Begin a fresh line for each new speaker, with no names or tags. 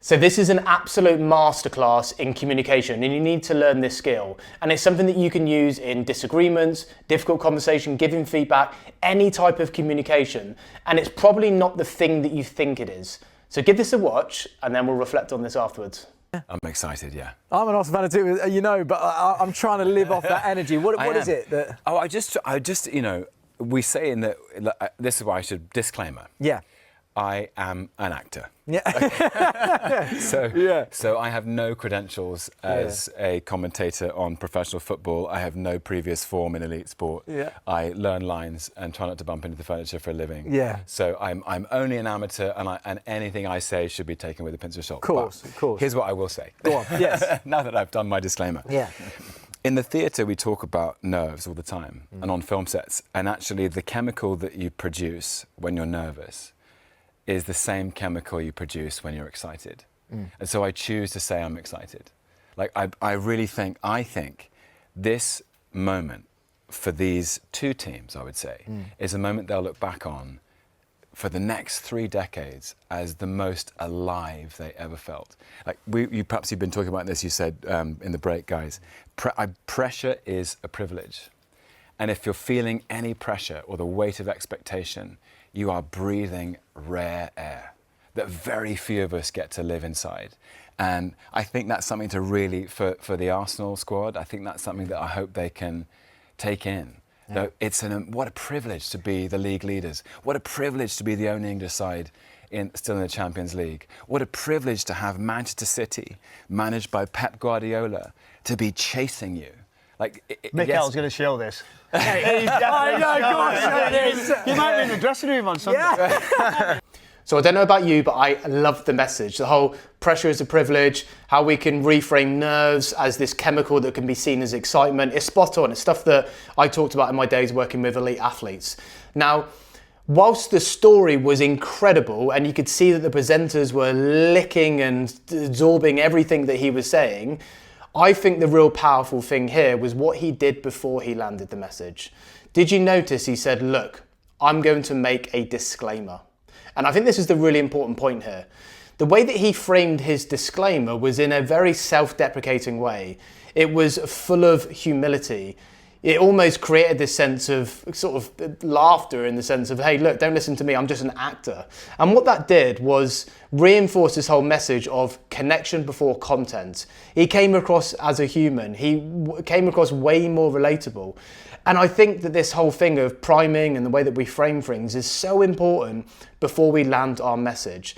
So this is an absolute masterclass in communication, and you need to learn this skill. And it's something that you can use in disagreements, difficult conversation, giving feedback, any type of communication. And it's probably not the thing that you think it is. So give this a watch, and then we'll reflect on this afterwards.
I'm excited, yeah.
I'm an Arsenal fan too, you know, but I'm trying to live off that energy. What is it that?
Oh, I just, you know, we say in the, this is why I should, disclaimer.
Yeah.
I am an actor.
Yeah.
So I have no credentials as a commentator on professional football. I have no previous form in elite sport.
Yeah.
I learn lines and try not to bump into the furniture for a living.
Yeah.
So I'm only an amateur, and anything I say should be taken with a pinch of salt.
Of course.
Here's what I will say.
Go on. Yes.
Now that I've done my disclaimer.
Yeah.
In the theatre, we talk about nerves all the time, and on film sets. And actually, the chemical that you produce when you're nervous is the same chemical you produce when you're excited. And so I choose to say I'm excited. Like, I really think this moment for these two teams, I would say, is a moment they'll look back on for the next 3 decades as the most alive they ever felt. Like, perhaps you've been talking about this, you said in the break, guys, pressure is a privilege. And if you're feeling any pressure or the weight of expectation, you are breathing rare air that very few of us get to live inside. And I think that's something to really, for the Arsenal squad, I think that's something that I hope they can take in. Yeah. What a privilege to be the league leaders. What a privilege to be the only English side still in the Champions League. What a privilege to have Manchester City, managed by Pep Guardiola, to be chasing you. Like,
Mikel's going to show this.
I know, gosh,
You might be in the dressing room on Sunday.
Yeah.
So I don't know about you, but I love the message. The whole pressure is a privilege, how we can reframe nerves as this chemical that can be seen as excitement. It's spot on. It's stuff that I talked about in my days working with elite athletes. Now, whilst the story was incredible and you could see that the presenters were licking and absorbing everything that he was saying, I think the real powerful thing here was what he did before he landed the message. Did you notice he said, look, I'm going to make a disclaimer. And I think this is the really important point here. The way that he framed his disclaimer was in a very self-deprecating way. It was full of humility. It almost created this sense of sort of laughter in the sense of, hey, look, don't listen to me, I'm just an actor. And what that did was reinforce this whole message of connection before content. He came across as a human. He came across way more relatable. And I think that this whole thing of priming and the way that we frame things is so important before we land our message.